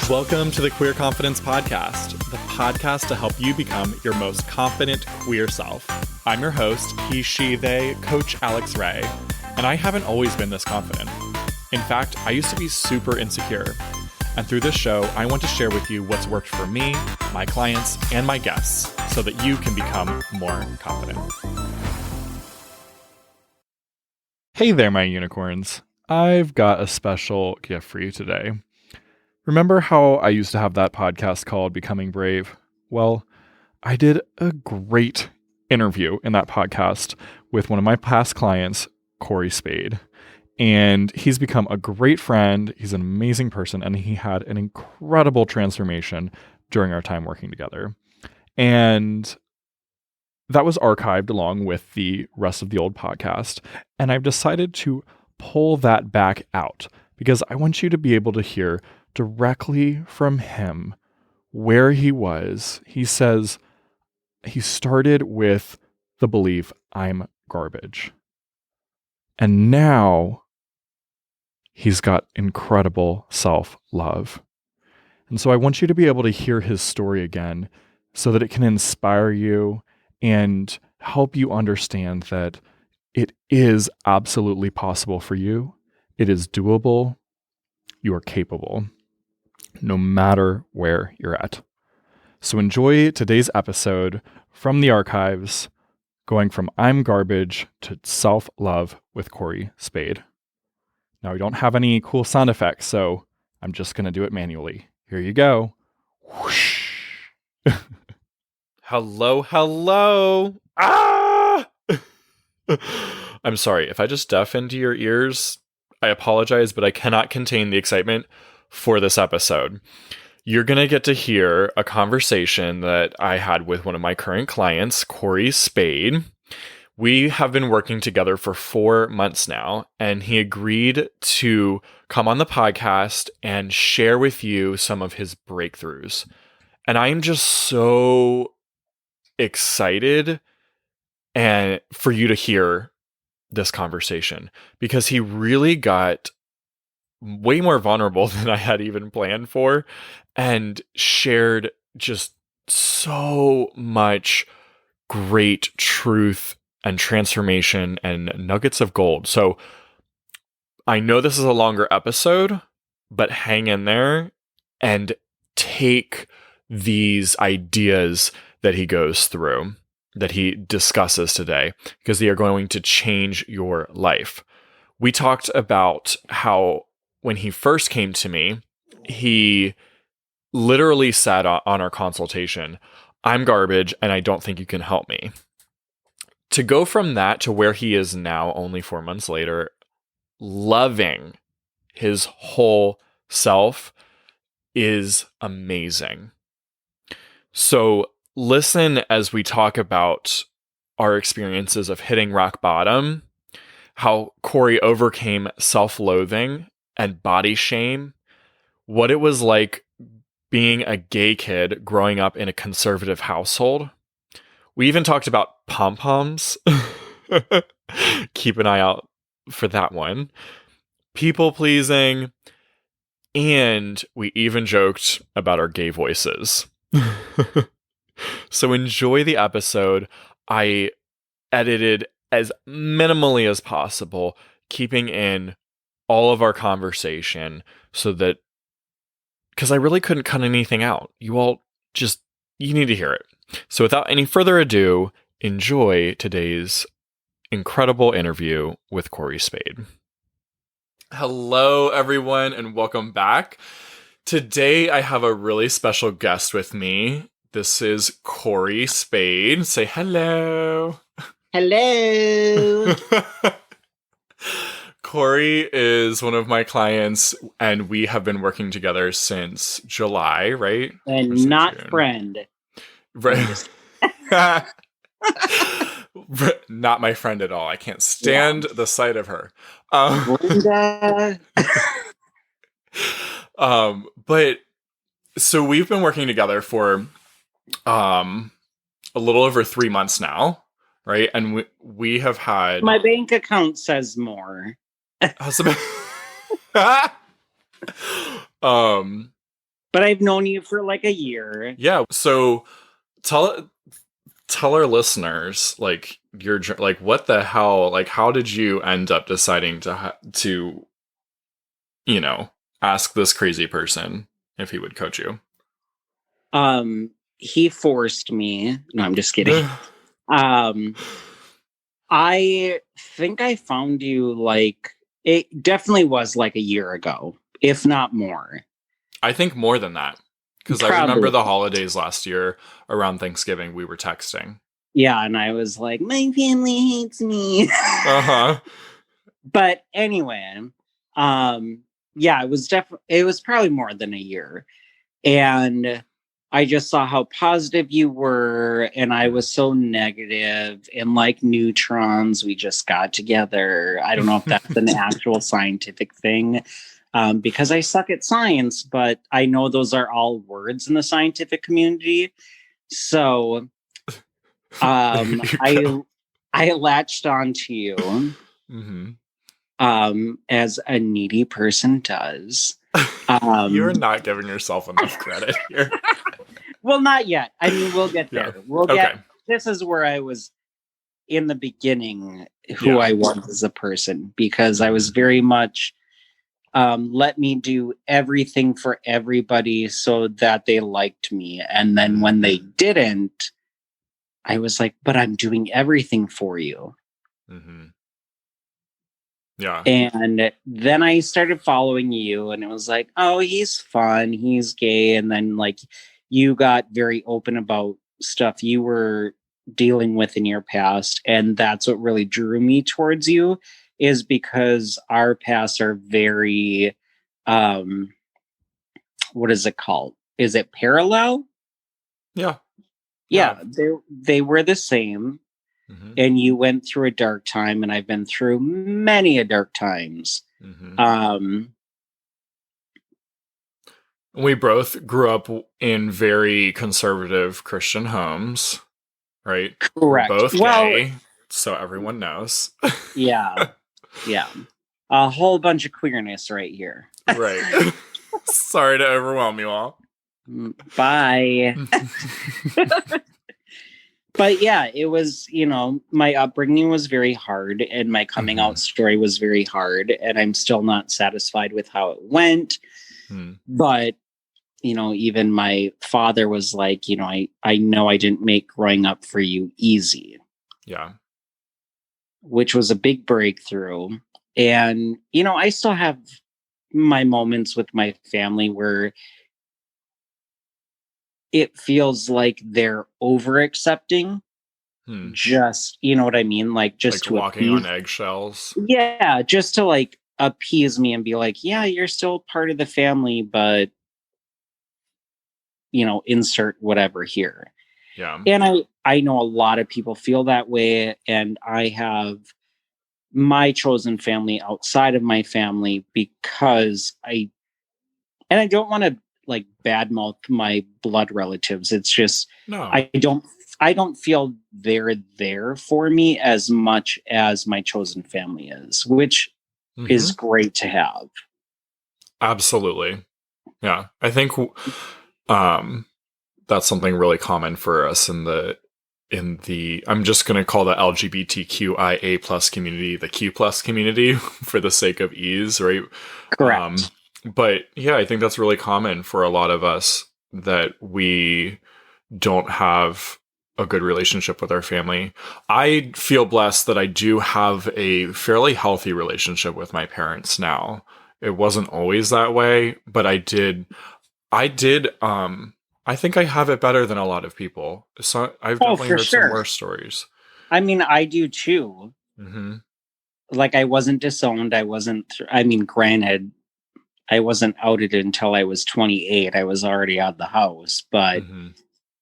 Welcome to the Queer Confidence Podcast, the podcast to help you become your most confident queer self. I'm your host, he, she, they, Coach Alex Ray, and I haven't always been this confident. In fact, I used to be super insecure. And through this show, I want to share with you what's worked for me, my clients, and my guests so that you can become more confident. Hey there, my unicorns. I've got a special gift for you today. Remember how I used to have that podcast called Becoming Brave? Well, I did a great interview in that podcast with one of my past clients, Corey Spade. And he's become a great friend. He's an amazing person, and he had an incredible transformation during our time working together. And that was archived along with the rest of the old podcast. And I've decided to pull that back out because I want you to be able to hear directly from him where he was. He says he started with the belief, I'm garbage. And now he's got incredible self-love. And so I want you to be able to hear his story again so that it can inspire you and help you understand that it is absolutely possible for you. It is doable. You are capable, no matter where you're at. So enjoy today's episode from the archives, going from I'm garbage to self-love with Corey Spade. Now, we don't have any cool sound effects, so I'm just going to do it manually. Here you go. Whoosh. Hello. Ah! I'm sorry. If I just deafened your ears, I apologize, but I cannot contain the excitement for this episode. You're going to get to hear a conversation that I had with one of my current clients, Corey Spade. We have been working together for 4 months now, and he agreed to come on the podcast and share with you some of his breakthroughs. And I am just so excited and for you to hear this conversation because he really got way more vulnerable than I had even planned for and shared just so much great truth and transformation and nuggets of gold. So I know this is a longer episode, but hang in there and take these ideas that he goes through, that he discusses today, because they are going to change your life. We talked about how when he first came to me, he literally said on our consultation, I'm garbage and I don't think you can help me. To go from that to where he is now, only 4 months later, loving his whole self is amazing. So listen as we talk about our experiences of hitting rock bottom, how Corey overcame self-loathing and body shame, what it was like being a gay kid growing up in a conservative household. We even talked about pom-poms. Keep an eye out for that one. People pleasing. And we even joked about our gay voices. So enjoy the episode. I edited as minimally as possible, keeping in all of our conversation so that, because I really couldn't cut anything out. You need to hear it. So without any further ado, enjoy today's incredible interview with Corey Spade. Hello, everyone, and welcome back. Today, I have a really special guest with me. This is Corey Spade. Say hello. Hello. Corey is one of my clients, and we have been working together since July, right? And not June? Friend. Right. Not my friend at all. I can't stand the sight of her. Linda. But so we've been working together for a little over 3 months now, right? And we have had... My bank account says more. But I've known you for like a year. Yeah. So tell our listeners, like, your like, what the hell, like, how did you end up deciding to ask this crazy person if he would coach you? He forced me. No, I'm just kidding. Um, I think I found you like it definitely was like a year ago, if not more. I think more than that, because I remember Probably. the holidays last year around Thanksgiving, we were texting. Yeah, and I was like, my family hates me. Uh-huh. But anyway, yeah, it was probably more than a year. And I just saw how positive you were, and I was so negative, and like neutrons, we just got together. I don't know if that's an actual scientific thing, because I suck at science, but I know those are all words in the scientific community. So I latched onto you, Mm-hmm. as a needy person does. You're not giving yourself enough credit here. Well, not yet. I mean, we'll get there. Yeah. We'll Okay. get. This is where I was in the beginning, who I was as a person, because I was very much let me do everything for everybody so that they liked me, and then when they didn't, I was like, but I'm doing everything for you. Mm-hmm. Yeah. And then I started following you, and it was like, oh, he's fun, he's gay. And then, like, you got very open about stuff you were dealing with in your past. And that's what really drew me towards you, is because our pasts are very, what is it called? Is it parallel? Yeah. Yeah, they were the same. Mm-hmm. And you went through a dark time, and I've been through many a dark times. Mm-hmm. We both grew up in very conservative Christian homes, right? Correct. We're both gay, Well, so everyone knows. yeah, yeah. A whole bunch of queerness right here. Right. Sorry to overwhelm you all. Bye. But yeah, it was, my upbringing was very hard, and my coming out story was very hard, and I'm still not satisfied with how it went. But, even my father was like, I know I didn't make growing up for you easy. Yeah. Which was a big breakthrough. And, I still have my moments with my family where it feels like they're over accepting. Just, you know what I mean? Like, just like to walking on eggshells. Yeah, just to like appease me and be like, yeah, you're still part of the family, but insert whatever here. Yeah. And I know a lot of people feel that way, and I have my chosen family outside of my family because I don't want to like badmouth my blood relatives. It's just No. I don't feel they're there for me as much as my chosen family is, which is great to have. Absolutely. Yeah. I think that's something really common for us in the I'm just going to call the LGBTQIA plus community the Q plus community for the sake of ease, right? Correct. But yeah, I think that's really common for a lot of us, that we don't have a good relationship with our family. I feel blessed that I do have a fairly healthy relationship with my parents now. It wasn't always that way, but I think I have it better than a lot of people. So I've definitely heard some worse stories. I mean, I do too. Like, I wasn't disowned. Granted, I wasn't outed until I was 28. I was already out of the house, but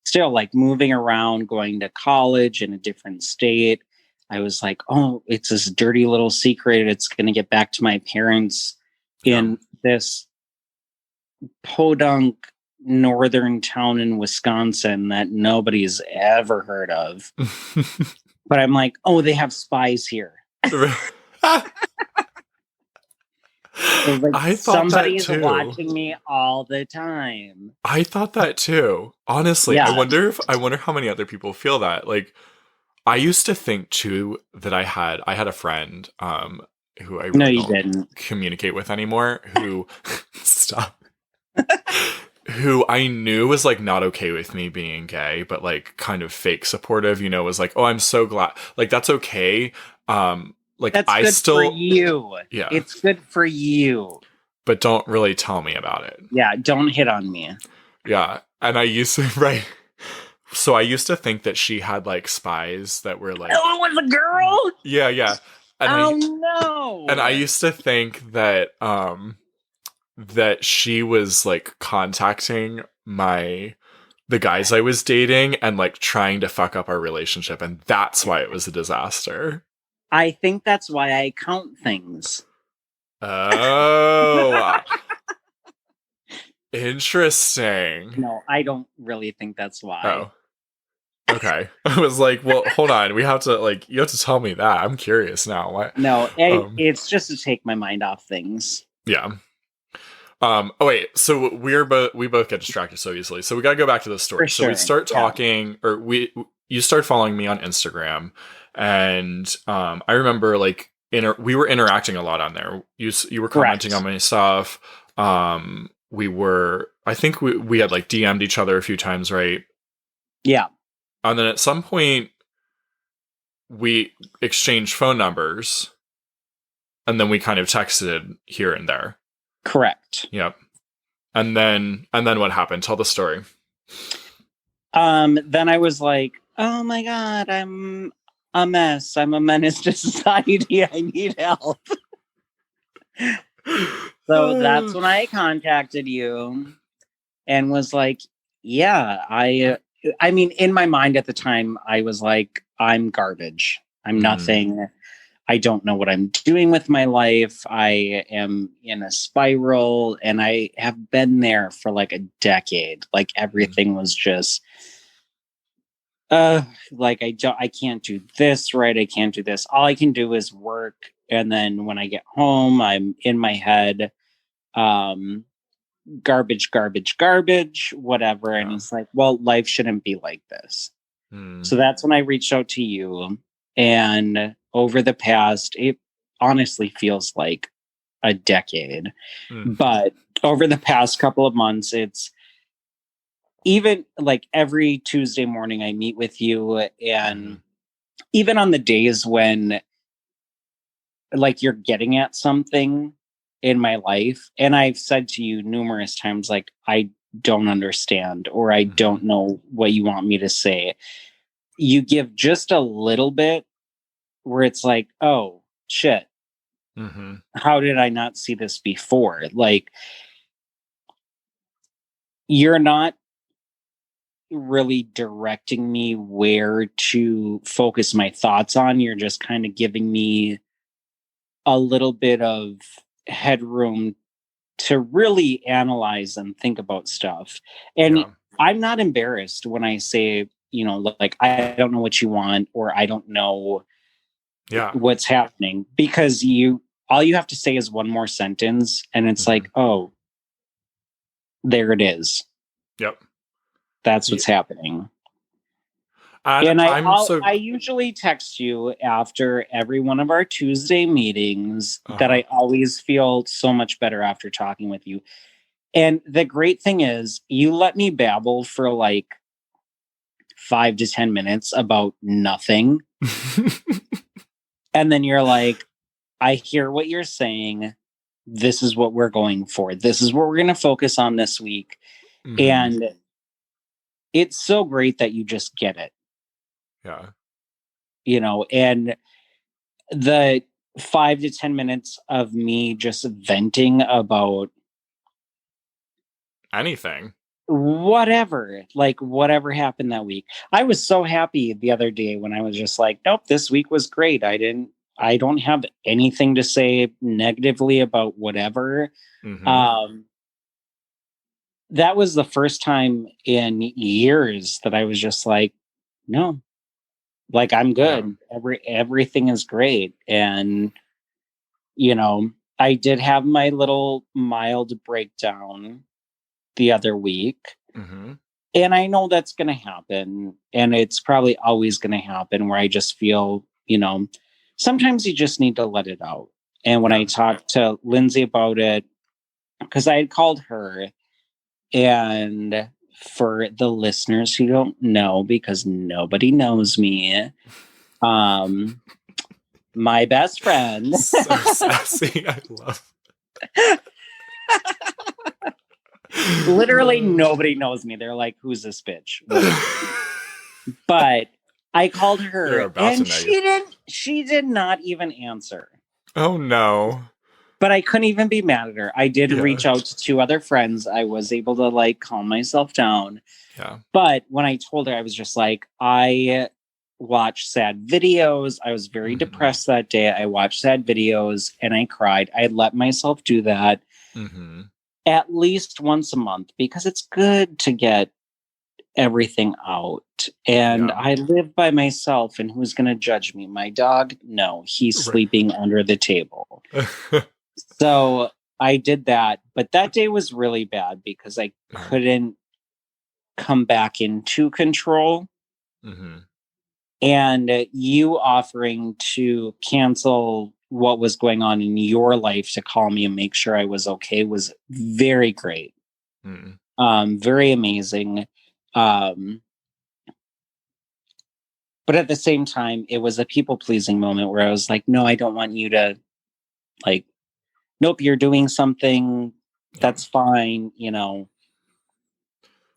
still, like, moving around, going to college in a different state, I was like, oh, it's this dirty little secret. It's going to get back to my parents in this podunk northern town in Wisconsin that nobody's ever heard of. But I'm like, oh, they have spies here. It was like I thought somebody that is too. watching me all the time. I thought that too. Honestly, Yeah. I wonder how many other people feel that. Like I used to think too that I had a friend who I No, really you don't didn't. communicate with anymore who stop who I knew was like not okay with me being gay, but like kind of fake supportive, you know, was like, "Oh, I'm so glad." Like that's okay. Like That's I good for still you. yeah, It's good for you. but don't really tell me about it. Yeah, don't hit on me. Yeah. And I used to right. So I used to think that she had like spies that were like Oh, it was a girl? yeah, yeah. And Oh I no. used to think that that she was like contacting the guys I was dating and like trying to fuck up our relationship, and that's why it was a disaster. I think that's why I count things. Oh, interesting. No, I don't really think that's why. Oh, okay. I was like, well, hold on. We have to like you have to tell me that. I'm curious now. What? No, Um, it's just to take my mind off things. yeah. Oh wait, so we both get distracted so easily. So we gotta go back to the For story. So we sure. start Yeah. talking, or you start following me on Instagram, and I remember like we were interacting a lot on there. You were commenting on Correct. my stuff. I think we had like DM'd each other a few times, right? Yeah. And then at some point we exchanged phone numbers, and then we kind of texted here and there. Correct. Yep. And then what happened? Tell the story. Then I was like, oh my God, I'm a mess. I'm a menace to society. I need help. So that's when I contacted you and was like, yeah, I mean, in my mind at the time, I was like, I'm garbage. I'm Mhm. nothing. I don't know what I'm doing with my life. I am in a spiral and I have been there for like a decade. Like Mhm. everything was just like I can't do this right. I can't do this. All I can do is work. And then when I get home, I'm in my head, um, garbage, garbage, garbage, whatever. And Yeah. it's like, well, life shouldn't be like this. Mm. So that's when I reached out to you. And over the past, it honestly feels like a decade. Mm. But over the past couple of months, it's even like every Tuesday morning I meet with you. And Mhm. even on the days when like you're getting at something in my life, and I've said to you numerous times, like, I don't understand or I don't Mhm. know what you want me to say. You give just a little bit where it's like, oh shit, Mhm. how did I not see this before? Like, you're not really directing me where to focus my thoughts on. You're just kind of giving me a little bit of headroom to really analyze and think about stuff. And Yeah. I'm not embarrassed when I say, like, I don't know what you want or I don't know Yeah. what's happening, because all you have to say is one more sentence and it's like, Mhm. oh, there it is. Yep. That's Yeah. what's happening. And And I'm so I usually text you after every one of our Tuesday meetings that uh-huh. I always feel so much better after talking with you. And the great thing is, you let me babble for like 5 to 10 minutes about nothing. And then you're like, I hear what you're saying. This is what we're going for. This is what we're going to focus on this week. Mhm. And it's so great that you just get it, Yeah. and the 5 to 10 minutes of me just venting about Anything. whatever, like whatever happened that week. I was so happy the other day when I was just like, nope, this week was great. I don't have anything to say negatively about whatever. Mhm. Um, that was the first time in years that I was just like, no, like I'm Yeah. good. Everything is great. And, you know, I did have my little mild breakdown the other week. Mm-hmm. And I know that's going to happen. And it's probably always going to happen where I just feel, sometimes you just need to let it out. And when I talked to Lindsay about it, because I had called her, and for the listeners who don't know, because nobody knows me, my best friend. So sassy. I love. Literally nobody knows me. They're like, who's this bitch? But I called her and she did not even answer. Oh no. But I couldn't even be mad at her. I did reach out to 2 other friends. I was able to like calm myself down. Yeah. But when I told her, I was just like, I watched sad videos. I was very depressed that day. I watched sad videos and I cried. I let myself do that at least once a month because it's good to get everything out. And I live by myself, and who's going to judge me? My dog? No, he's sleeping under the table. So I did that. But that day was really bad because I couldn't come back into control. And you offering to cancel what was going on in your life to call me and make sure I was okay was very great. Very amazing. But at the same time, it was a people-pleasing moment where I was like, no, I don't want you to, like, nope, you're doing something. That's fine,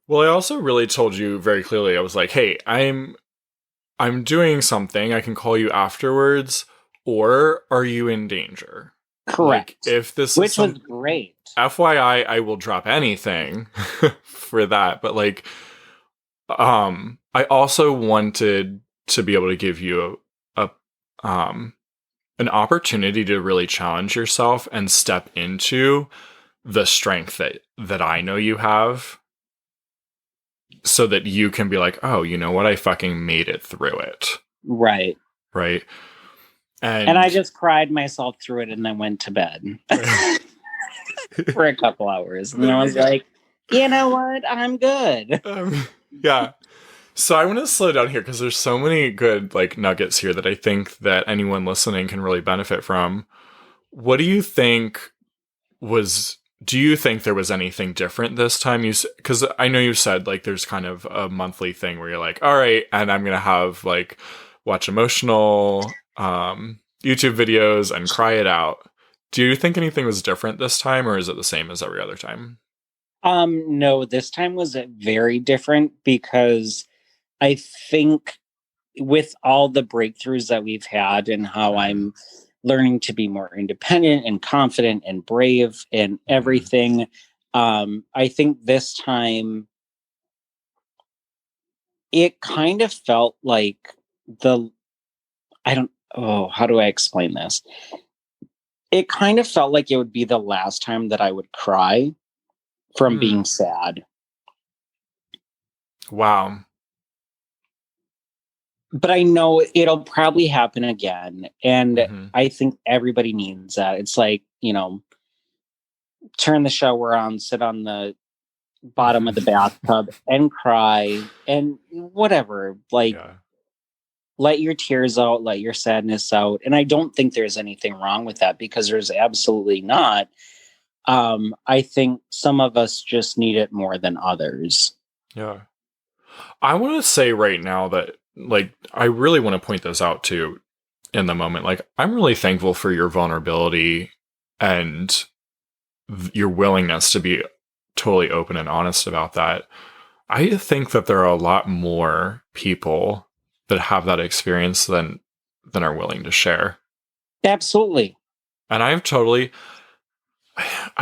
Well, I also really told you very clearly, I was like, hey, I'm doing something. I can call you afterwards, or are you in danger? Correct. Like, if this Which was great. FYI, I will drop anything for that. But like, I also wanted to be able to give you an opportunity to really challenge yourself and step into the strength that I know you have, so that you can be like, oh, you know what? I fucking made it through it. Right. Right. And I just cried myself through it and then went to bed for a couple hours. And I was like, you know what? I'm good. Yeah. So I want to slow down here because there's so many good like nuggets here that I think that anyone listening can really benefit from. What do you think do you think there was anything different this time? Because I know you said like there's kind of a monthly thing where you're like, all right, and I'm going to have like watch emotional YouTube videos and cry it out. Do you think anything was different this time, or is it the same as every other time? No, this time was very different because I think with all the breakthroughs that we've had and how I'm learning to be more independent and confident and brave and everything, I think this time it kind of felt like how do I explain this? It kind of felt like it would be the last time that I would cry from being sad. Wow. But I know it'll probably happen again. And I think everybody needs that. It's like, turn the shower on, sit on the bottom of the bathtub and cry and whatever. Like, let your tears out, let your sadness out. And I don't think there's anything wrong with that because there's absolutely not. I think some of us just need it more than others. Yeah. I want to say right now that, like, I really want to point this out too in the moment. Like, I'm really thankful for your vulnerability and your willingness to be totally open and honest about that. I think that there are a lot more people that have that experience than are willing to share. Absolutely. And I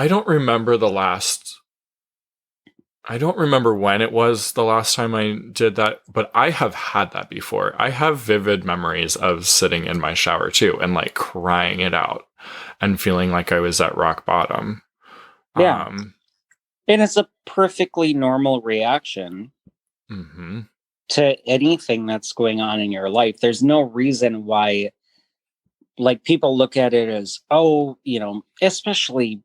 don't remember I don't remember when it was the last time I did that, but I have had that before. I have vivid memories of sitting in my shower too and like crying it out and feeling like I was at rock bottom. Yeah. And it's a perfectly normal reaction to anything that's going on in your life. There's no reason why like people look at it as, oh, especially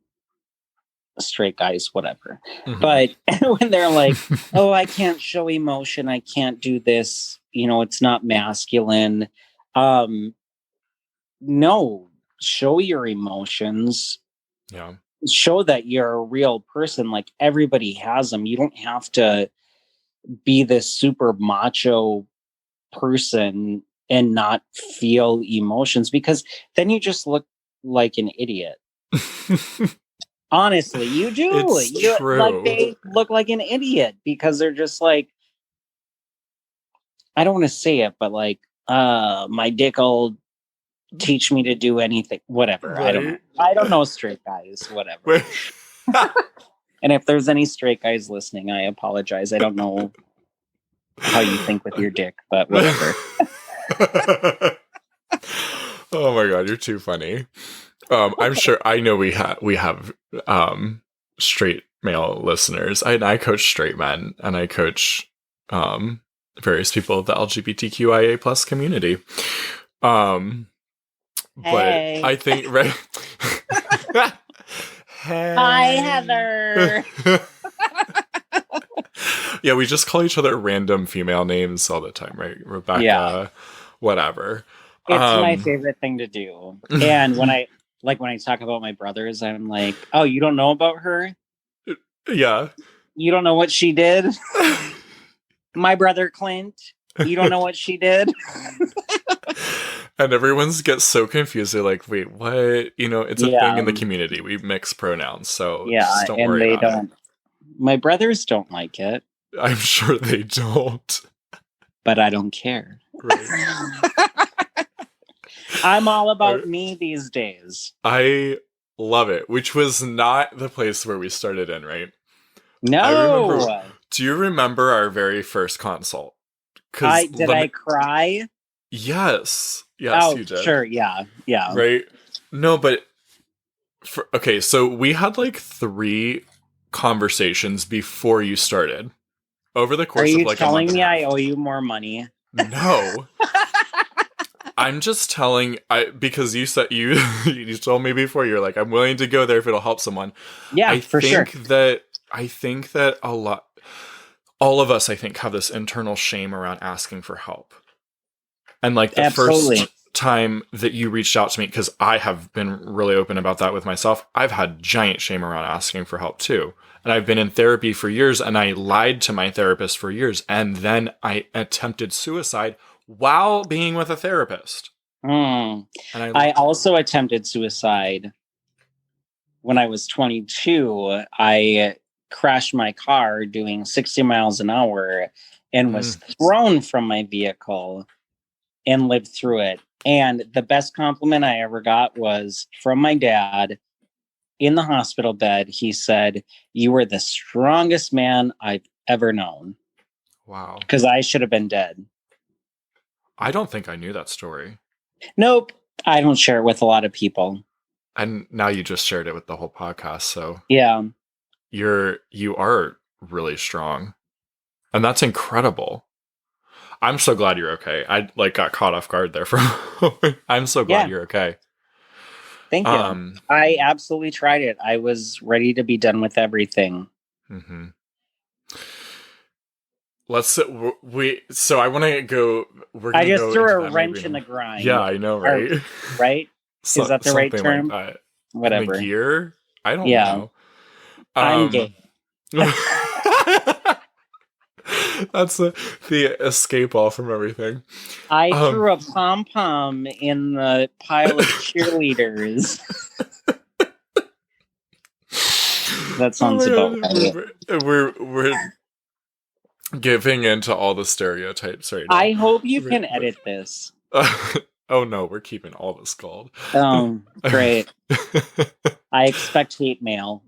straight guys, whatever. Mhm. But when they're like, oh, I can't show emotion, I can't do this, it's not masculine. No, show your emotions. Yeah. Show that you're a real person. Like everybody has them. You don't have to be this super macho person and not feel emotions, because then you just look like an idiot. Honestly, you do. It's You like, true. they look like an idiot because they're just like, I don't want to say it, but like, my dick will teach me to do anything, whatever. I don't know. Right? I don't know straight guys, whatever. Wait. And if there's any straight guys listening, I apologize. I don't know how you think with your dick, but whatever. Oh my god, you're too funny. I'm sure I know we have straight male listeners. I coach straight men, and I coach various people of the LGBTQIA plus community. Hey. But I think right. Hey. Hi, Heather. Yeah, we just call each other random female names all the time, right? Rebecca, Yeah. whatever. It's my favorite thing to do. And when I talk about my brothers, I'm like, oh, you don't know about her? Yeah. You don't know what she did? My brother Clint, you don't know what she did? And everyone gets so confused. They're like, wait, what? It's a thing in the community. We mix pronouns, so just don't worry about it. My brothers don't like it. I'm sure they don't. But I don't care. Right. I'm all about me these days. I love it, which was not the place where we started in, right? No. Do you remember our very first consult? Did I cry? Yes, you did. Sure, yeah. Right? No, but okay, so we had like 3 conversations before you started. Over the course of like a month. Are you telling me I owe you more money? No. I'm just telling, because you said you told me before, you're like, I'm willing to go there if it'll help someone. Yeah, for sure. I think that all of us, I think, have this internal shame around asking for help. And like the first time that you reached out to me, because I have been really open about that with myself, I've had giant shame around asking for help too. And I've been in therapy for years, and I lied to my therapist for years. And then I attempted suicide while being with a therapist. And I also attempted suicide when I was 22. I crashed my car doing 60 miles an hour and was thrown from my vehicle and lived through it. And the best compliment I ever got was from my dad in the hospital bed. He said, "You were the strongest man I've ever known." Wow. Because I should have been dead. I don't think I knew that story. Nope. I don't share it with a lot of people. And now you just shared it with the whole podcast, so yeah. You are really strong. And that's incredible. I'm so glad you're okay. I got caught off guard there for I'm so glad you're okay. Thank you. I absolutely tried it. I was ready to be done with everything. Mm-hmm. So I want to go. I just threw a wrench in the grind. Yeah, I know, right? Right? Is that the right term? Like whatever. In the gear? I don't know. I'm gay. That's the escape all from everything. I threw a pom-pom in the pile of cheerleaders. That sounds about right. We're giving into all the stereotypes right now. I hope you can edit this. Oh no, we're keeping all this gold. Oh, great. I expect hate mail.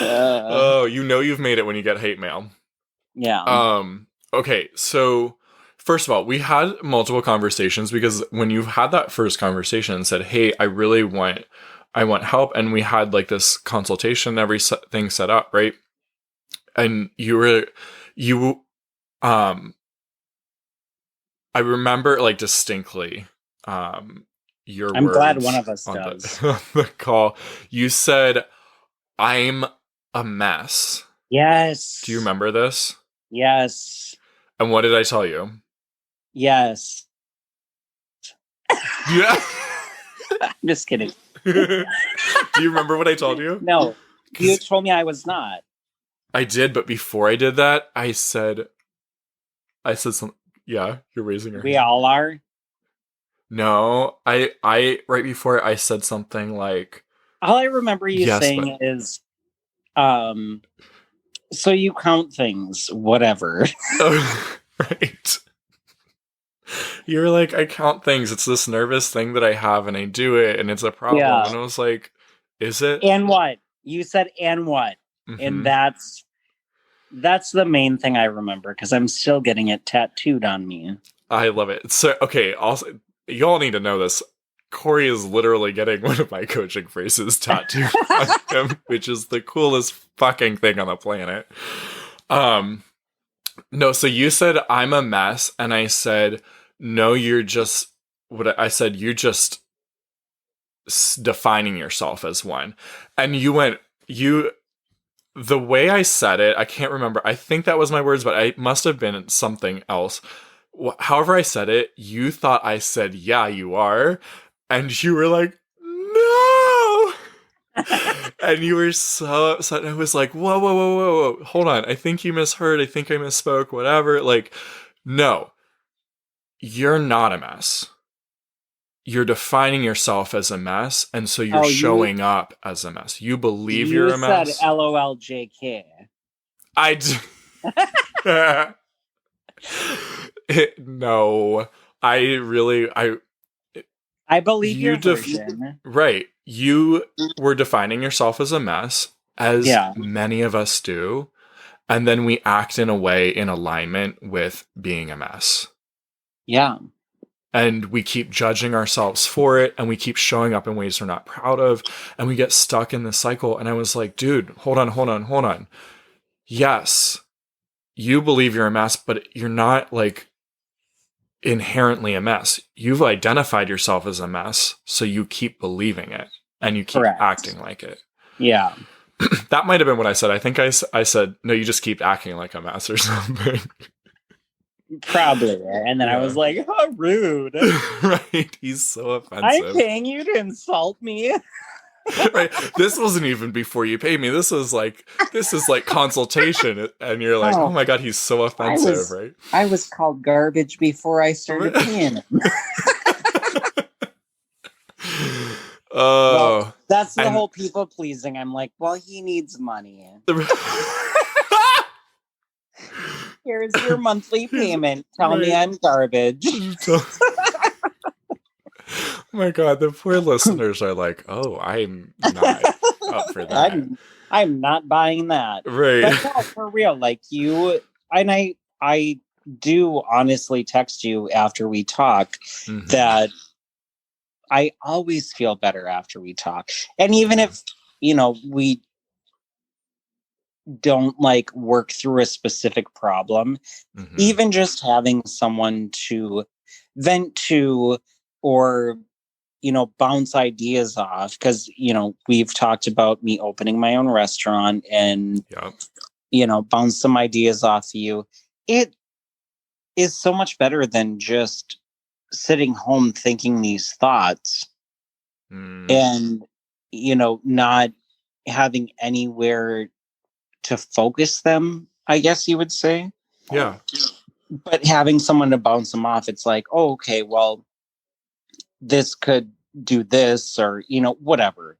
Oh, you've made it when you get hate mail. Yeah. Okay, so first of all, we had multiple conversations, because when you had that first conversation and said, "Hey, I want help," and we had like this consultation, everything set up, right? And you I remember like distinctly your I'm glad one words of us on the, does. on the call. You said, "I'm a mess." Do you Yes. remember this? Yes. And what did I tell you? Yes. Yeah. I'm just kidding. Do you remember what I told you? No, you Because told me I was not. I did, but before I did that, I said something. Yeah, you're raising your We hand. all are. No, right before I said something like, All I remember you yes, but saying is, um, so you count things, whatever. oh, right. You were like, I count things. It's this nervous thing that I have, and I do it, and it's a problem. Yeah. And I was like, is it? And what? You said and what? And Mm-hmm. that's the main thing I remember because I'm still getting it tattooed on me. I love it. So, okay, also, you all need to know this. Corey is literally getting one of my coaching phrases tattooed on him, which is the coolest fucking thing on the planet. Um, no, so you said I'm a mess, and I said, no, you're just what I said, you're just defining yourself as one. And you went, you the way I said it, I can't remember. I think that was my words, but I must have been something else. However, I said it, you thought I said, yeah, you are. And you were like, no. And you were so upset. And I was like, whoa, whoa, whoa, whoa, whoa. Hold on. I think you misheard. I think I misspoke, whatever. Like, no, you're not a mess. You're defining yourself as a mess. And so you're Oh, showing up as a mess. You believe you're you a said mess. LOLJK. I d- no, I believe you your version. right. You were defining yourself as a mess, as Yeah. many of us do, and then we act in a way in alignment with being a mess. Yeah. And we keep judging ourselves for it, and we keep showing up in ways we're not proud of, and we get stuck in this cycle. And I was like, dude, hold on. Yes, you believe you're a mess, but you're not like inherently a mess. You've identified yourself as a mess, so you keep believing it and you keep Correct. acting like it. Yeah. That might have been what I said. I think I said, no, you just keep acting like a mess or something. Probably. And then I was like, oh, rude. Right. He's so offensive. I'm paying you to insult me. Right. This wasn't even before you paid me. This is like consultation. And you're like, oh my God, he's so offensive, right? I was called garbage before I started paying him. Oh. Well, that's the whole people pleasing. I'm like, well, he needs money. Here's your monthly payment. Tell me I'm garbage. Oh my God, the poor listeners are like, oh, I'm not up for that. I'm not buying that. Right. But no, for real, like you and I do honestly text you after we talk that I always feel better after we talk. And even if, we don't like work through a specific problem, even just having someone to vent to or bounce ideas off, because we've talked about me opening my own restaurant and bounce some ideas off of you. It is so much better than just sitting home thinking these thoughts and not having anywhere to focus them, I guess you would say. Yeah. But having someone to bounce them off, it's like, oh, okay, well, this could do this, or whatever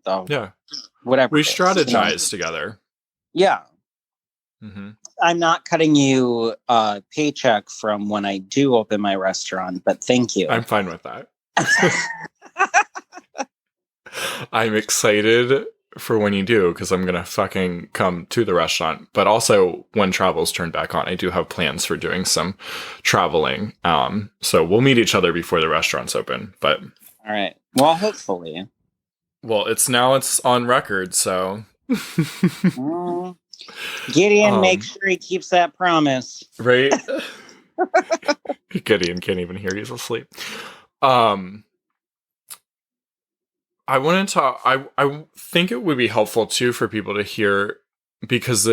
though. Yeah. Whatever. We strategize together. Yeah. I'm not cutting you a paycheck from when I do open my restaurant, but thank you. I'm fine with that. I'm excited for when you do, because I'm gonna fucking come to the restaurant. But also, when travel's turned back on, I do have plans for doing some traveling. So we'll meet each other before the restaurant's open. But all right. Well, hopefully. Well, it's on record, so Gideon, make sure he keeps that promise. Right. Gideon can't even hear he's asleep. Um, I wanted to. I think it would be helpful too for people to hear because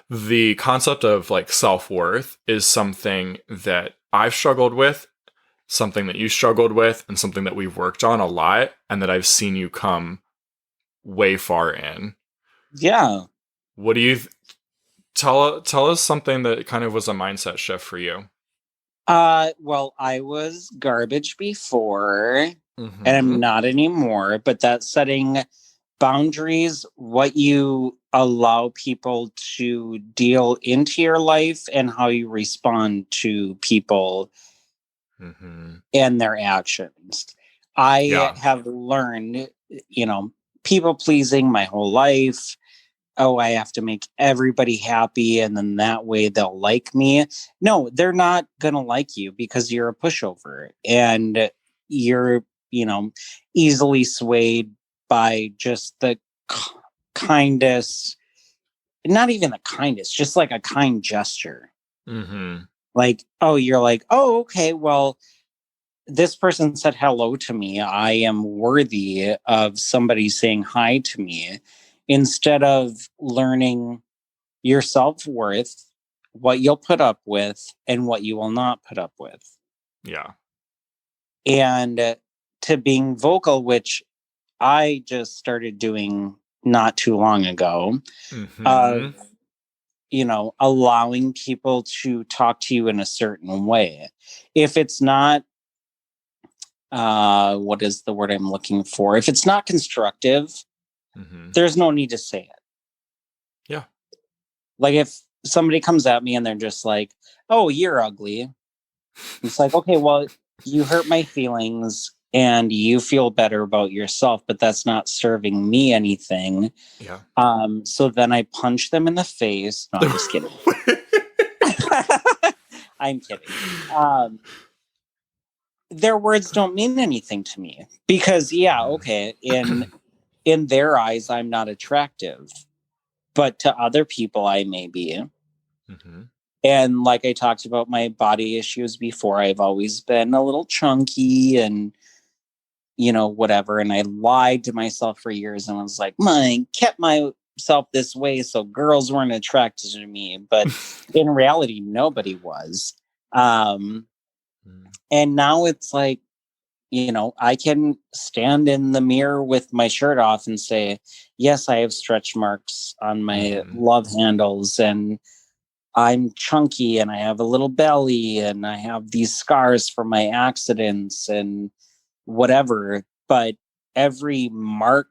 the concept of like self worth is something that I've struggled with, something that you struggled with, and something that we've worked on a lot, and that I've seen you come way far in. Yeah. What do you tell us something that kind of was a mindset shift for you? Well, I was garbage before, and I'm Mm-hmm. not anymore, but that's setting boundaries, what you allow people to deal into your life, and how you respond to people Mm-hmm. and their actions. I Yeah. have learned, you know, people pleasing my whole life. Oh, I have to make everybody happy and then that way they'll like me. No, they're not going to like you because you're a pushover and you're, you know, easily swayed by just the kindest, not even the kindest, just like a kind gesture. Mm-hmm. Like, oh, you're like, oh, okay, well, this person said hello to me. I am worthy of somebody saying hi to me instead of learning your self worth, what you'll put up with, and what you will not put up with. Yeah. And to being vocal, which I just started doing not too long ago, of, Mm-hmm. allowing people to talk to you in a certain way. If it's not, what is the word I'm looking for? If it's not constructive, Mm-hmm. there's no need to say it. Yeah. Like if somebody comes at me and they're just like, oh, you're ugly. It's like, okay, well, you hurt my feelings and you feel better about yourself, but that's not serving me anything. Yeah. So then I punch them in the face. No, I'm just kidding. I'm kidding. Um, their words don't mean anything to me because, yeah, okay, in their eyes, I'm not attractive, but to other people, I may be. Mm-hmm. And like I talked about my body issues before, I've always been a little chunky and whatever. And I lied to myself for years and I was like, I kept myself this way so girls weren't attracted to me. But in reality, nobody was. Um, and now it's like, I can stand in the mirror with my shirt off and say, yes, I have stretch marks on my Mm-hmm. love handles and I'm chunky and I have a little belly and I have these scars from my accidents and whatever. But every mark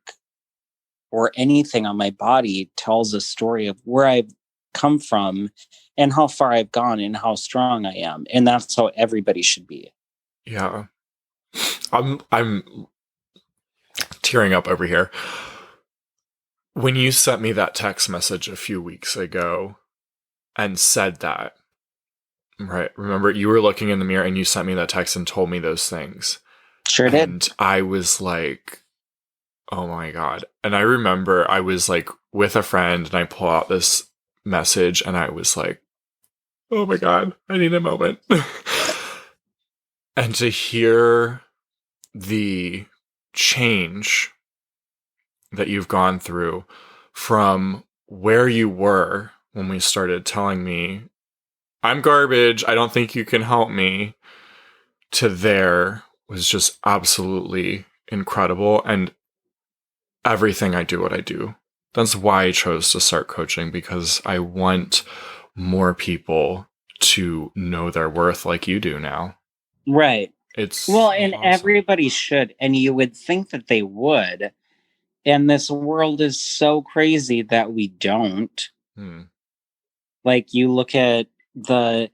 or anything on my body tells a story of where I've come from and how far I've gone and how strong I am. And that's how everybody should be. Yeah. I'm tearing up over here. When you sent me that text message a few weeks ago and said that, right? Remember, you were looking in the mirror and you sent me that text and told me those things. Sure did. And I was like, oh my God. And I remember I was like with a friend and I pull out this message and I was like, oh my God, I need a moment. And to hear the change that you've gone through from where you were when we started telling me, I'm garbage, I don't think you can help me, to there was just absolutely incredible. And everything I do, what I do. That's why I chose to start coaching because I want more people to know their worth like you do now. Right. Well, It's and awesome. everybody should. And you would think that they would. And this world is so crazy that we don't. Hmm. Like you look at the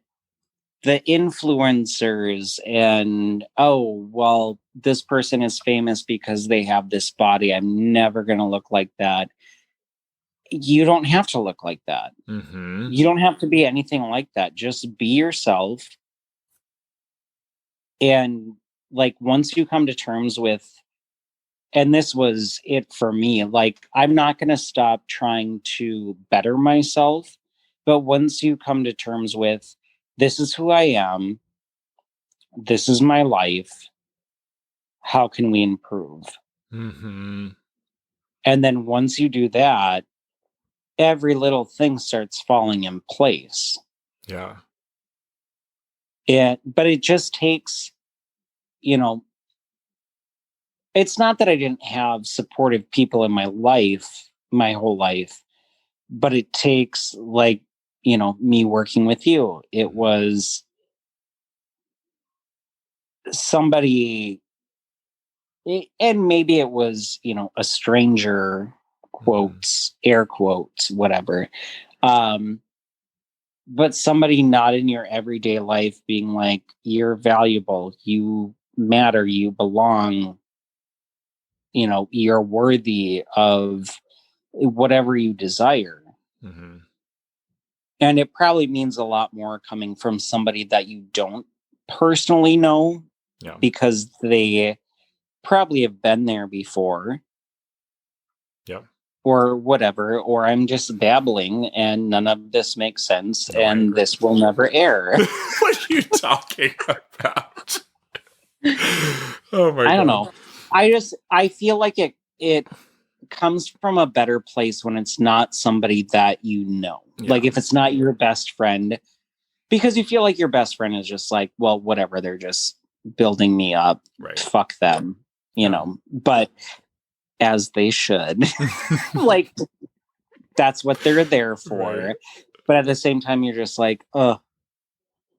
influencers and oh well this person is famous because they have this body, I'm never going to look like that. You don't have to look like that. Mm-hmm. You don't have to be anything like that. Just be yourself. And like once you come to terms with, and this was it for me, like I'm not going to stop trying to better myself, but once you come to terms with This is who I am. This is my life. How can we improve? Mm-hmm. And then once you do that, every little thing starts falling in place. Yeah. But it just takes, you know, it's not that I didn't have supportive people in my life, my whole life, but it takes, like, me working with you. It was somebody, and maybe it was, a stranger, quotes, air quotes, whatever. But somebody not in your everyday life being like, you're valuable, you matter, you belong, you're worthy of whatever you desire. Mm-hmm. And it probably means a lot more coming from somebody that you don't personally know, Yeah. because they probably have been there before. Yeah. Or whatever, or I'm just babbling and none of this makes sense, No, and this will never air. What are you talking about? Oh my God. I don't know. I feel like it comes from a better place when it's not somebody that you know. Yeah. Like if it's not your best friend, because you feel like your best friend is just like, well, whatever, they're just building me up. Right. Fuck them, but as they should. Like, that's what they're there for. Right. But at the same time, you're just like, oh,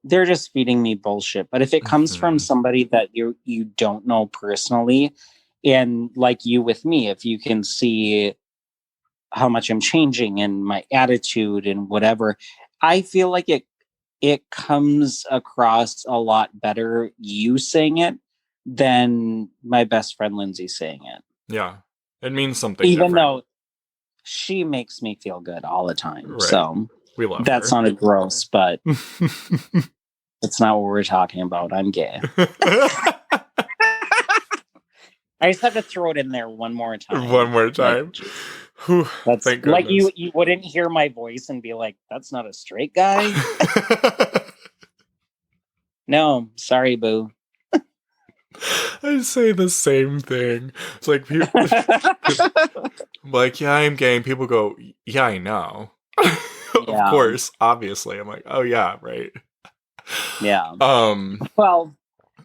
they're just feeding me bullshit. But if it comes from somebody that you don't know personally, and like you with me, if you can see how much I'm changing and my attitude and whatever, I feel like it comes across a lot better you saying it than my best friend Lindsay saying it. Yeah. It means something Even different. though she makes me feel good all the time. Right. So we love that her. sounded gross, but it's not what we're talking about. I'm gay. I just have to throw it in there one more time. One more time. Like, that's thank like goodness. you wouldn't hear my voice and be like, that's not a straight guy. No, sorry, boo. I say the same thing. It's like people I'm like, yeah, I'm gay, and people go, yeah, I know. Of course, obviously. I'm like, oh yeah, right. Yeah. Well,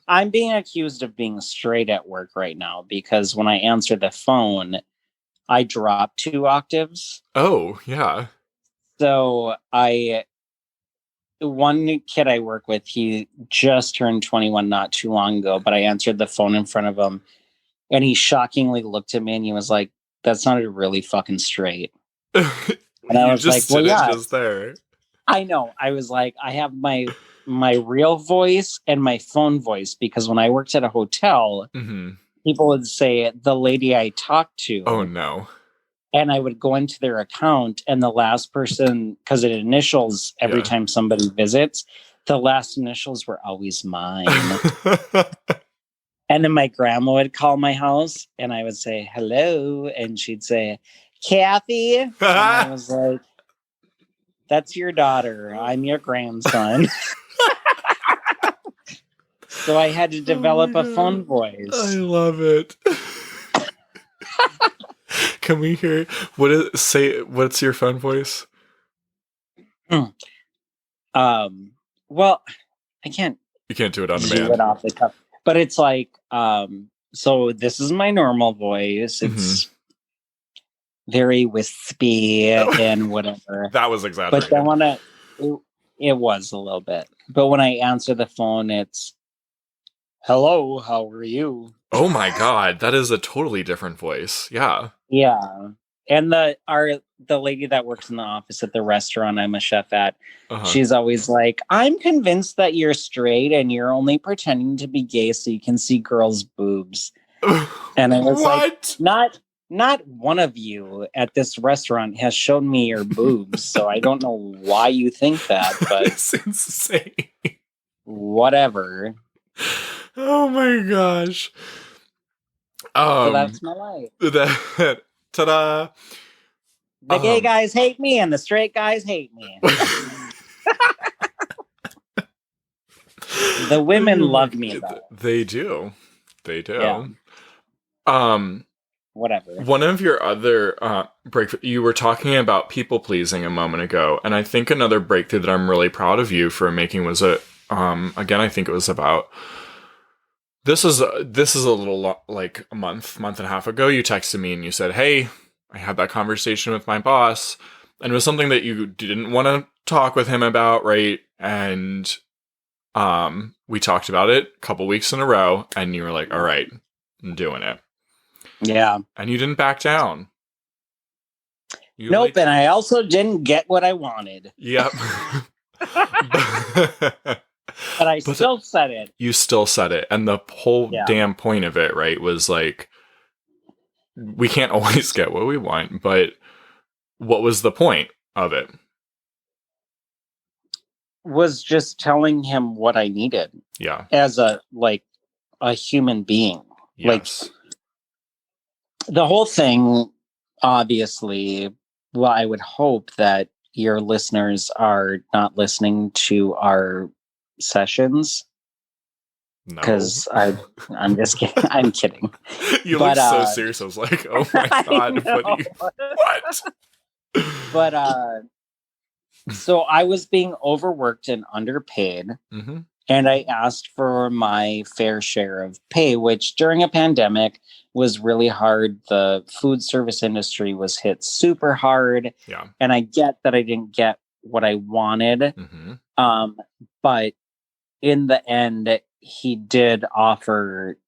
I'm being accused of being straight at work right now because when I answer the phone, I drop 2 octaves. Oh, yeah. So one kid I work with, he just turned 21 not too long ago, but I answered the phone in front of him and he shockingly looked at me and he was like, that sounded really fucking straight. And I was like, well, yeah, just there. I know. I was like, I have my real voice and my phone voice, because when I worked at a hotel, people would say the lady I talked to. Oh no. And I would go into their account, and the last person, because it initials every time somebody visits, the last initials were always mine. And then my grandma would call my house and I would say, hello. And she'd say, Kathy. And I was like, that's your daughter. I'm your grandson. So I had to develop a phone voice. I love it. Can we hear what's your phone voice? Well, I can't. You can't do it on do demand. it off the cuff. But it's like, so this is my normal voice. It's very wispy and whatever. That was exaggerated. But then it was a little bit. But when I answer the phone, it's, hello, how are you? Oh my God, that is a totally different voice. Yeah. Yeah. And the lady that works in the office at the restaurant I'm a chef at, she's always like, I'm convinced that you're straight and you're only pretending to be gay so you can see girls' boobs. And I was like, not one of you at this restaurant has shown me your boobs, so I don't know why you think that, but it's insane. Whatever. Oh my gosh. So that's my life. Ta-da! The gay guys hate me and the straight guys hate me. The women love me though. They do. They Yeah, do. Um, whatever. One of your other you were talking about people pleasing a moment ago, and I think another breakthrough that I'm really proud of you for making was again, I think it was about this is a little like a month and a half ago. You texted me and you said, "Hey, I had that conversation with my boss, and it was something that you didn't want to talk with him about, right?" And we talked about it a couple weeks in a row, and you were like, "All right, I'm doing it." Yeah. And you didn't back down. You Nope, and I also didn't get what I wanted. Yep. But I still said it. You still said it. And the whole damn point of it, right, was like, we can't always get what we want, but what was the point of it? Was just telling him what I needed. Yeah. As a human being. Yes. Like, the whole thing, obviously, well, I would hope that your listeners are not listening to our sessions. No. Because I'm just kidding. I'm kidding. You look so serious. I was like, oh my God, what? But so I was being overworked and underpaid. Mm-hmm. And I asked for my fair share of pay, which during a pandemic was really hard. The food service industry was hit super hard. Yeah. And I get that I didn't get what I wanted. Mm-hmm. But in the end, he did offer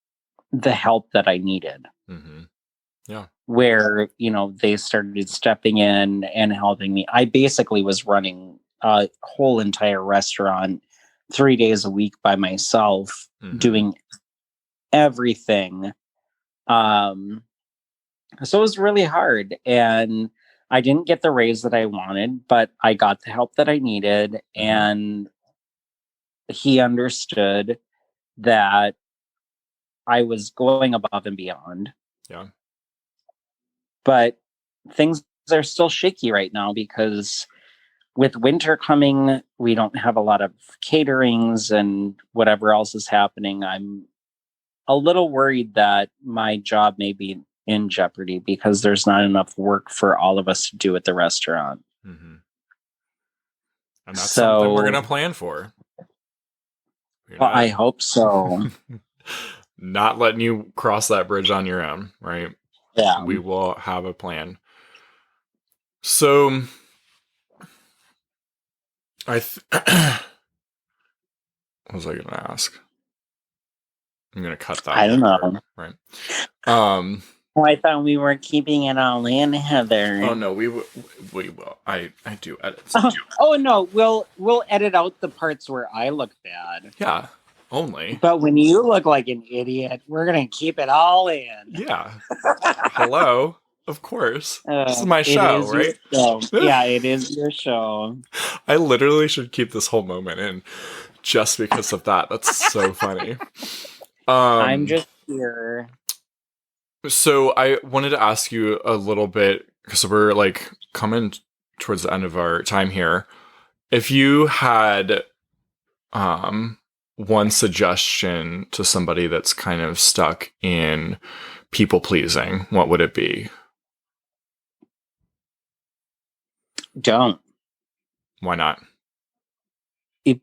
the help that I needed. Mm-hmm. Yeah. Where, they started stepping in and helping me. I basically was running a whole entire restaurant 3 days a week by myself, doing everything. So it was really hard, and I didn't get the raise that I wanted, but I got the help that I needed, and he understood that I was going above and beyond. Yeah. But things are still shaky right now because with winter coming, we don't have a lot of caterings and whatever else is happening. I'm a little worried that my job may be in jeopardy because there's not enough work for all of us to do at the restaurant. Mm-hmm. And that's something we're going to plan for. Well, I hope so. Not letting you cross that bridge on your own, right? Yeah. We will have a plan. So what was I going to ask? I'm going to cut that. I don't know. Right. Well, I thought we were keeping it all in, Heather. Oh no, we will. I do edits. Oh no, we'll edit out the parts where I look bad. Yeah, only. But when you look like an idiot, we're gonna keep it all in. Yeah. Hello. Of course. This is my show, right? Show. Yeah, it is your show. I literally should keep this whole moment in just because of that. That's so funny. I'm just here. So I wanted to ask you a little bit, because we're like coming towards the end of our time here. If you had one suggestion to somebody that's kind of stuck in people pleasing, what would it be? Don't. Why not?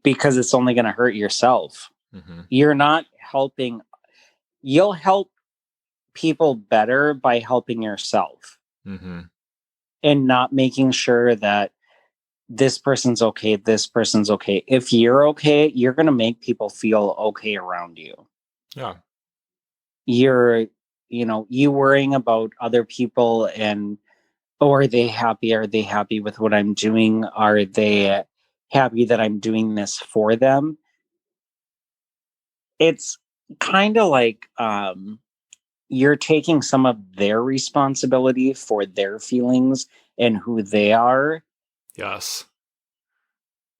Because it's only going to hurt yourself. Mm-hmm. You're not helping. You'll help people better by helping yourself. Mm-hmm. And not making sure that this person's okay, this person's okay. If you're okay, you're going to make people feel okay around you. Yeah. You're, you worrying about other people and, are they happy? Are they happy with what I'm doing? Are they happy that I'm doing this for them? It's kind of like you're taking some of their responsibility for their feelings and who they are. Yes.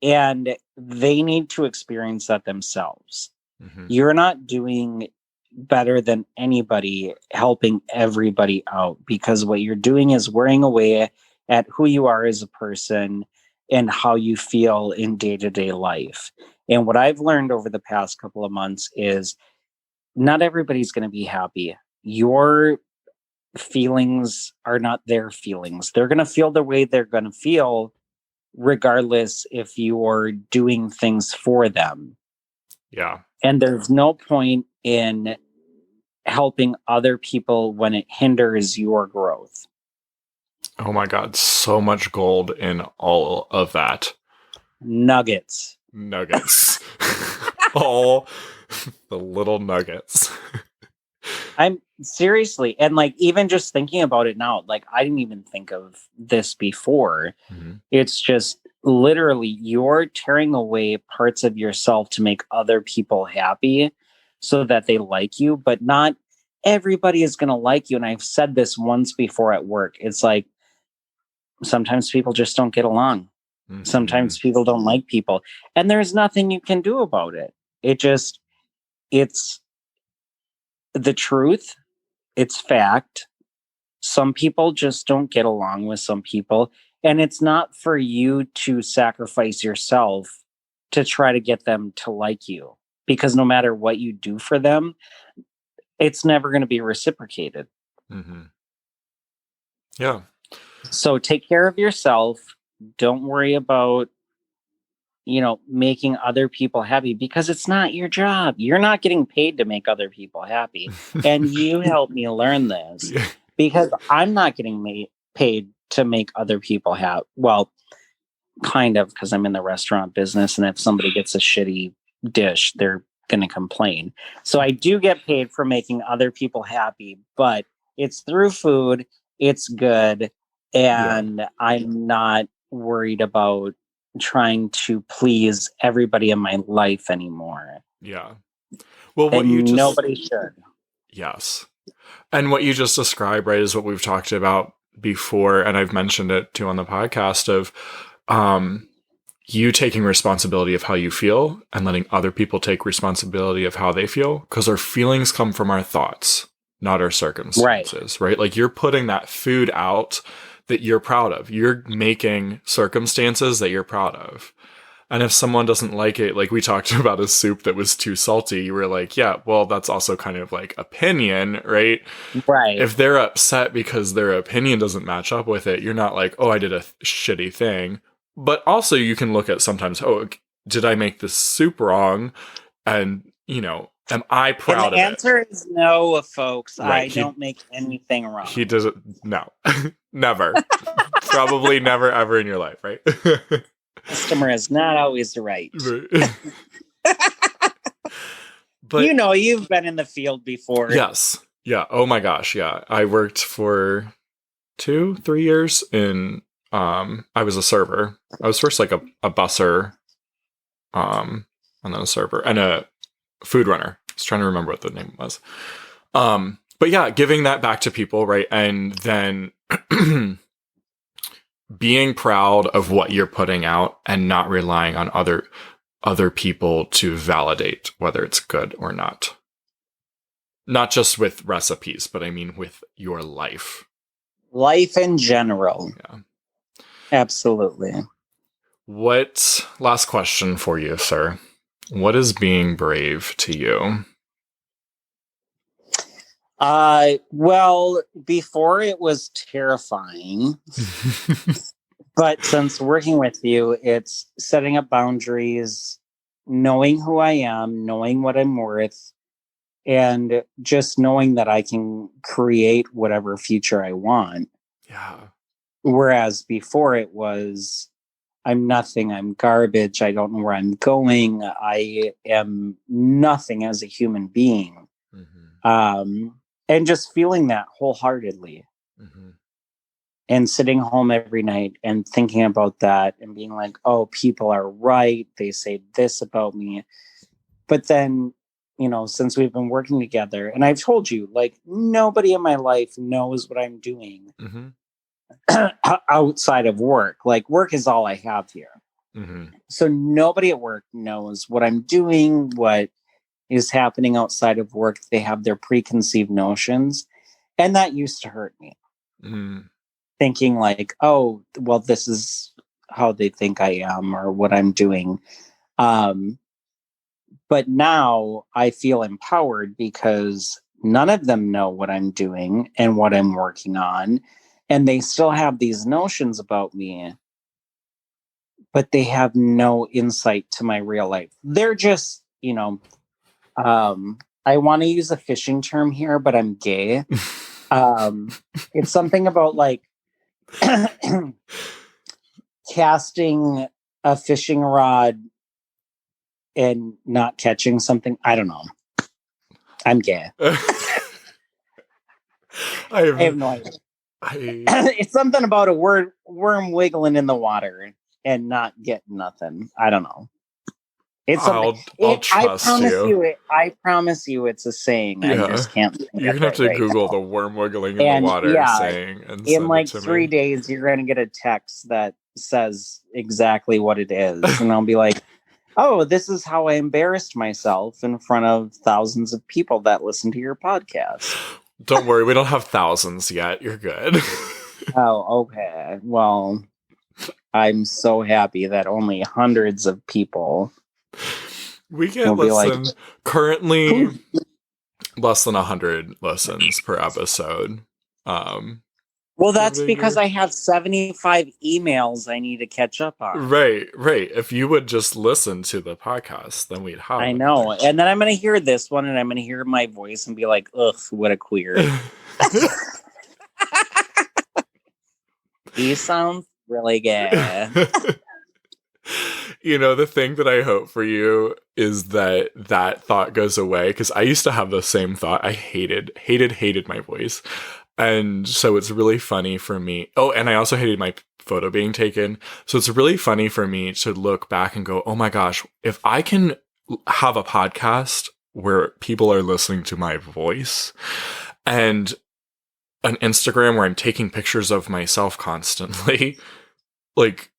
And they need to experience that themselves. Mm-hmm. You're not doing better than anybody helping everybody out, because what you're doing is wearing away at who you are as a person and how you feel in day-to-day life. And what I've learned over the past couple of months is not everybody's going to be happy. Your feelings are not their feelings. They're going to feel the way they're going to feel, regardless if you're doing things for them. Yeah. And there's no point in helping other people when it hinders your growth. Oh my God. So much gold in all of that. Nuggets. Nuggets. All the little nuggets. I'm seriously, and like even just thinking about it now, like I didn't even think of this before. Mm-hmm. It's just literally you're tearing away parts of yourself to make other people happy so that they like you, but not everybody is going to like you. And I've said this once before at work. It's like sometimes people just don't get along. Mm-hmm. Sometimes people don't like people, and there's nothing you can do about it. It's the truth. It's fact. Some people just don't get along with some people. And it's not for you to sacrifice yourself to try to get them to like you. Because no matter what you do for them, it's never going to be reciprocated. Mm-hmm. Yeah. So take care of yourself. Don't worry about, making other people happy, because it's not your job. You're not getting paid to make other people happy. And you helped me learn this, because I'm not getting paid to make other people happy. Well, kind of, because I'm in the restaurant business, and if somebody gets a shitty dish, they're going to complain. So I do get paid for making other people happy, but it's through food. It's good. And I'm not worried about trying to please everybody in my life anymore. Yeah. Well, what and you just nobody should. Yes. And what you just described, right, is what we've talked about before, and I've mentioned it too on the podcast, of you taking responsibility of how you feel and letting other people take responsibility of how they feel, because our feelings come from our thoughts, not our circumstances, right? Like you're putting that food out that you're proud of. You're making circumstances that you're proud of. And if someone doesn't like it, like we talked about a soup that was too salty, you were like, yeah, well, that's also kind of like opinion, right? Right. If they're upset because their opinion doesn't match up with it, you're not like, oh, I did a shitty thing. But also you can look at sometimes, oh, did I make this soup wrong? And, am I proud of it? And the answer is no, folks. Right. I don't make anything wrong. He doesn't. No, never. Probably never, ever in your life, right? Customer is not always right. But you've been in the field before. Yes. Yeah. Oh my gosh. Yeah. I worked for 2-3 years I was a server. I was first like a busser, and then a server and a food runner. I was trying to remember what the name was. But yeah, giving that back to people, right? And then being proud of what you're putting out and not relying on other people to validate whether it's good or not. Not just with recipes, but I mean with your life. Life in general. Yeah. Absolutely. Last question for you, sir. What is being brave to you? Well, before it was terrifying. But since working with you, it's setting up boundaries, knowing who I am, knowing what I'm worth, and just knowing that I can create whatever future I want. Yeah. Whereas before it was, I'm nothing, I'm garbage, I don't know where I'm going, I am nothing as a human being. Mm-hmm. And just feeling that wholeheartedly. Mm-hmm. And sitting home every night and thinking about that and being like, oh, people are right. They say this about me. But then, since we've been working together, and I've told you, like, nobody in my life knows what I'm doing outside of work. Like, work is all I have here. Mm-hmm. So nobody at work knows what I'm doing, what is happening outside of work. They have their preconceived notions. And that used to hurt me. Mm-hmm. Thinking like, oh, well, this is how they think I am or what I'm doing. But now I feel empowered because none of them know what I'm doing and what I'm working on. And they still have these notions about me, but they have no insight to my real life. They're just, I want to use a fishing term here, but I'm gay. It's something about like casting a fishing rod and not catching something. I don't know. I'm gay. I have no idea. It's something about a worm wiggling in the water and not getting nothing. I don't know. It's something. I'll trust you. I promise you, it's a saying. Yeah. I just can't. You're gonna have to Google the worm wiggling in the water saying, and in like 3 days, you're gonna get a text that says exactly what it is, and I'll be like, "Oh, this is how I embarrassed myself in front of thousands of people that listen to your podcast." Don't worry, we don't have thousands yet. You're good. Oh, okay. Well, I'm so happy that only hundreds of people. We get currently less than 100 listens per episode. Well, that's because I have 75 emails I need to catch up on. Right. If you would just listen to the podcast, then we'd have. I know. And then I'm going to hear this one and I'm going to hear my voice and be like, ugh, what a queer. He sounds really gay. The thing that I hope for you is that thought goes away, because I used to have the same thought. I hated my voice. And so it's really funny for me. Oh, and I also hated my photo being taken. So it's really funny for me to look back and go, oh my gosh, if I can have a podcast where people are listening to my voice and an Instagram where I'm taking pictures of myself constantly, like,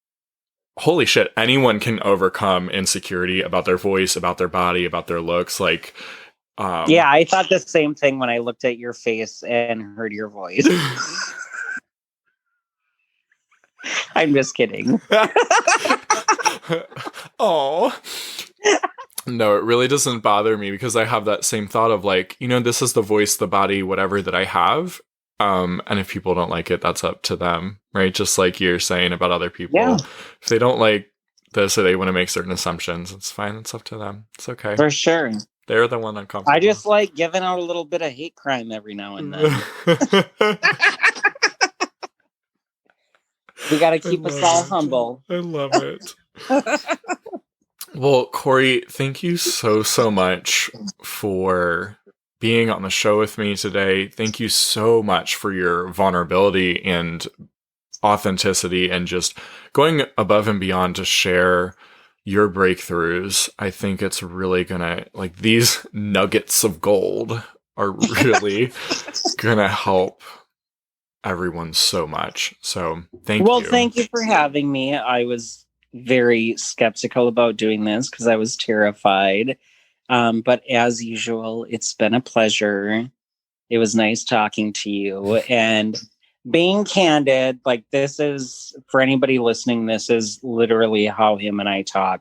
holy shit, anyone can overcome insecurity about their voice, about their body, about their looks. Like, yeah, I thought the same thing when I looked at your face and heard your voice. I'm just kidding. Oh. No, it really doesn't bother me, because I have that same thought of like, this is the voice, the body, whatever that I have. And if people don't like it, that's up to them, right? Just like you're saying about other people. Yeah. If they don't like this or they want to make certain assumptions, it's fine. It's up to them. It's okay. For sure. They're the one uncomfortable. I just like giving out a little bit of hate crime every now and then. We got to keep us all humble. I love it. Well, Corey, thank you so much for being on the show with me today. Thank you so much for your vulnerability and authenticity and just going above and beyond to share your breakthroughs. I think it's really gonna, like, these nuggets of gold are really gonna help everyone so much. So thank you. Well, thank you for having me. I was very skeptical about doing this because I was terrified. But as usual, it's been a pleasure. It was nice talking to you and being candid. Like, this is, for anybody listening, this is literally how him and I talk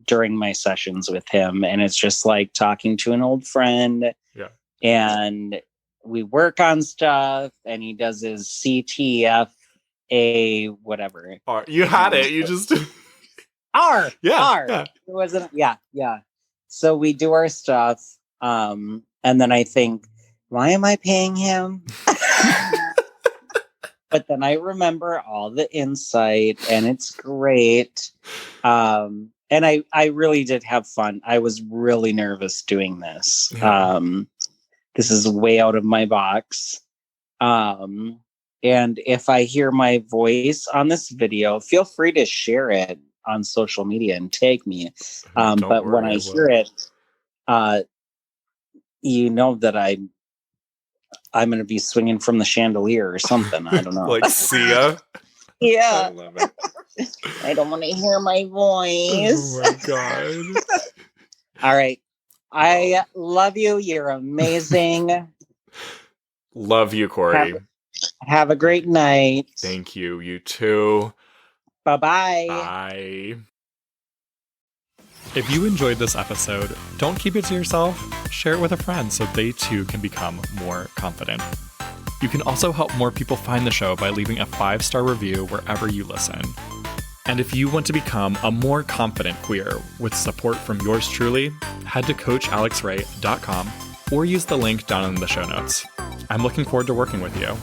during my sessions with him. And it's just like talking to an old friend. Yeah. And we work on stuff and he does his CTFA, whatever. You had it. You just... R. Yeah. R. Yeah. It wasn't, yeah. So we do our stuff. And then I think, why am I paying him? But then I remember all the insight and it's great. And I really did have fun. I was really nervous doing this. Yeah. This is way out of my box. And if I hear my voice on this video, feel free to share it on social media and tag me. But when I hear it, you know that I'm going to be swinging from the chandelier or something. I don't know. Like Sia? Yeah. I love it. I don't want to hear my voice. Oh my God. All right. I love you. You're amazing. Love you, Corey. Have a great night. Thank you. You too. Bye-bye. Bye. If you enjoyed this episode, don't keep it to yourself. Share it with a friend so they too can become more confident. You can also help more people find the show by leaving a 5-star review wherever you listen. And if you want to become a more confident queer with support from yours truly, head to CoachAlexRay.com or use the link down in the show notes. I'm looking forward to working with you.